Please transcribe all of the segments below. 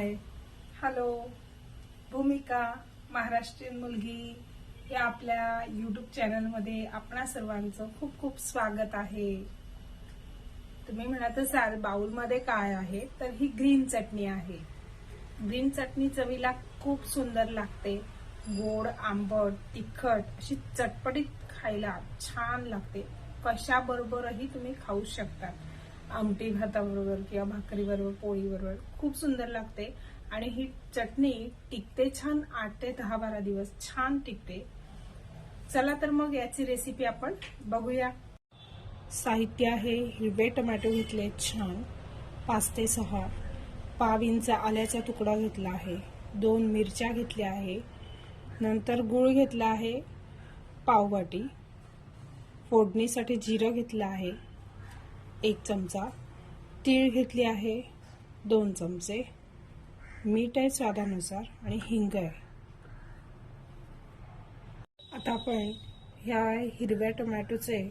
Hi hello भूमिका महाराष्ट्रीयन मुलगी या आपल्या यूट्यूब चॅनलमध्ये आपणा सर्वांचं खूप खूप स्वागत आहे। तुम्ही म्हणत असाल बाउलमध्ये काय आहे, तर ही ग्रीन चटणी आहे। ग्रीन चटणी चवीला खूप सुंदर लागते। गोड, आंबट, तिखट अशी चटपटीत खायला छान लागते। कशाबरोबरही तुम्ही खाऊ शकता। आमटी भाताबरोबर किंवा भाकरीबरोबर, पोळीबरोबर खूप सुंदर लागते। आणि ही चटणी टिकते छान 8 ते 10-12 दिवस छान टिकते। चला तर मग याची रेसिपी आपण बघूया। साहित्य आहे, हिरवे टोमॅटो घेतले छान 5 ते 6, पाव इंच आल्याचा तुकडा घेतला आहे, 2 मिरच्या घेतल्या आहे, नंतर गूळ घेतला आहे पाव वाटी, फोडणीसाठी जिरं घेतलं आहे 1 चमचा, तीळ घेतली आहे 2 चमचे, मीठ आहे स्वादानुसार आणि हिंग आहे। आता आपण ह्या हिरव्या टोमॅटोचे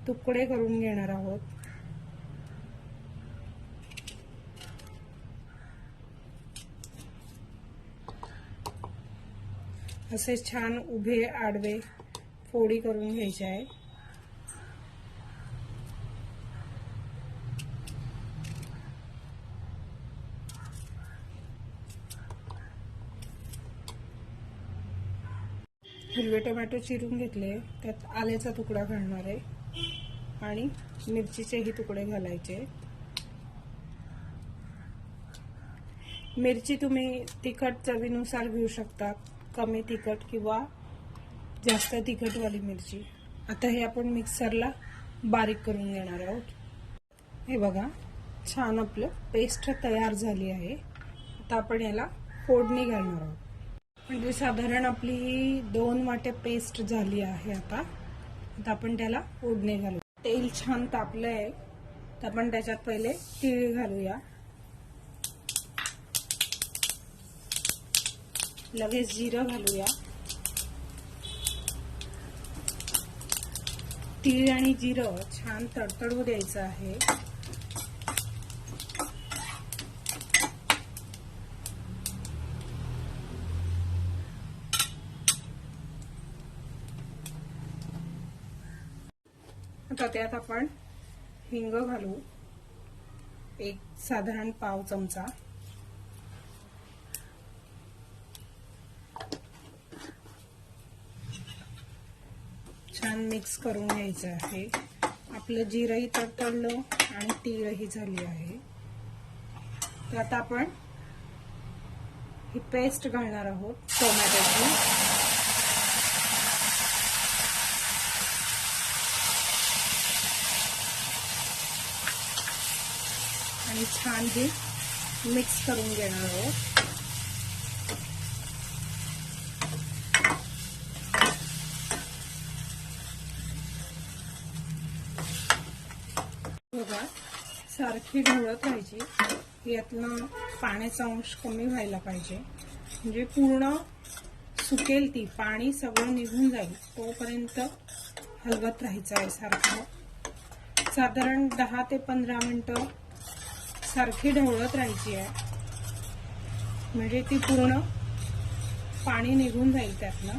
तुकडे करून घेणार आहोत। असे छान उभे आडवे फोडी करून घ्यायचे आहे। हिरवे टोमॅटो चिरून घेतले, त्यात आल्याचा तुकडा घालणार आहे आणि मिरचीचेही तुकडे घालायचे। मिरची तुम्ही तिखट चवीनुसार घेऊ शकता, कमी तिखट किंवा जास्त तिखटवाली मिरची। आता हे आपण मिक्सरला बारीक करून घेणार आहोत। हे बघा छान आपलं पेस्ट तयार झाली आहे। आता आपण याला फोडणी घालणार आहोत। म्हणजे साधारण आपली 2 वाटे पेस्ट झाली आहे। आता आपण त्याला फोडणी घालू। तेल छान तापलं आहे, तर आपण त्याच्यात पहिले तीळ घालूया, लगेच जिरं घालूया। तीळ आणि जिरं छान तडतडू द्यायचं आहे। आता त्यात आपण हिंग घालू, एक साधारण पाव चमचा, छान मिक्स करून घ्यायचं आहे। आपलं जिरंही तडतडलं आणि तीळही झाली आहे। तर आता आपण ही पेस्ट घालणार आहोत टोमॅटोची। आणि छान हे मिक्स करून घेणार आहोत। बघा सारखी ढवळत राहायची, यातनं पाण्याचा अंश कमी व्हायला पाहिजे, म्हणजे पूर्ण सुकेल ती, पाणी सगळं निघून जाईल तोपर्यंत हलवत राहायचं आहे सारखं। साधारण 10 ते 15 मिनिटं सारखी ढवळत राहायची आहे, म्हणजे ती पूर्ण पाणी निघून जाईल त्यातनं।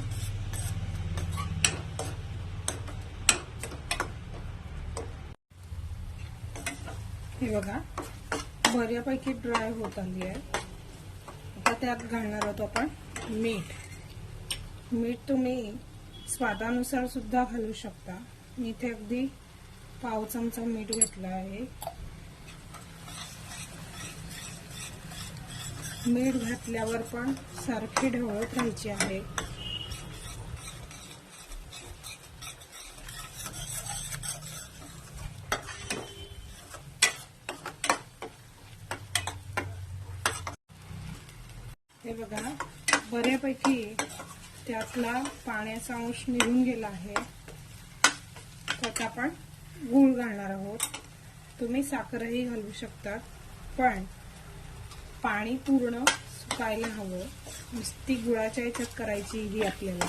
हे बघा बऱ्यापैकी ड्राय होत आली आहे। आता त्यात घालणार आहोत आपण मीठ। मीठ तुम्ही स्वादानुसार सुद्धा घालू शकता। मी इथे अगदी पाव चमचा मीठ घेतलं आहे। मीठ घातल्यावर पण सारखी ढवळत राहायची आहे। हे बघा बऱ्यापैकी त्यातला पाण्याचा अंश निघून गेला आहे। त्यात आपण गूळ घालणार आहोत। तुम्ही साखरही घालू शकता, पण पाणी पूर्ण सुकायला हवं, नुसती गुळाच्या याच्यात करायची ही आपल्याला।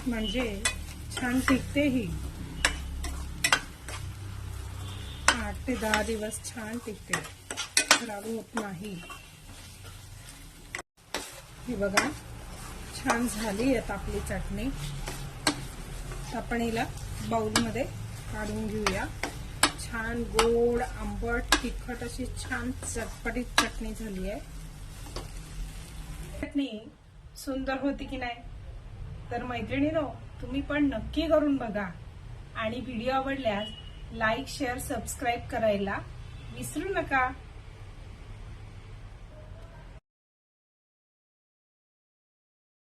म्हणजे छान टिकते ही। ते 10 दिवस छान टिकते, खराब होत नाही. हे बघा छान झाली आता आपली चटणी. आपण हिला बाउलमध्ये काढून घेऊया. छान गोड आंबट तिखट अशी छान चटपटीत चटणी झाली आहे. चटणी सुंदर होती की नाही? तर मैत्रिणींनो, तुम्ही पण नक्की करून बघा आणि व्हिडिओ आवडल्यास लाईक शेअर सबस्क्राईब करायला विसरू नका.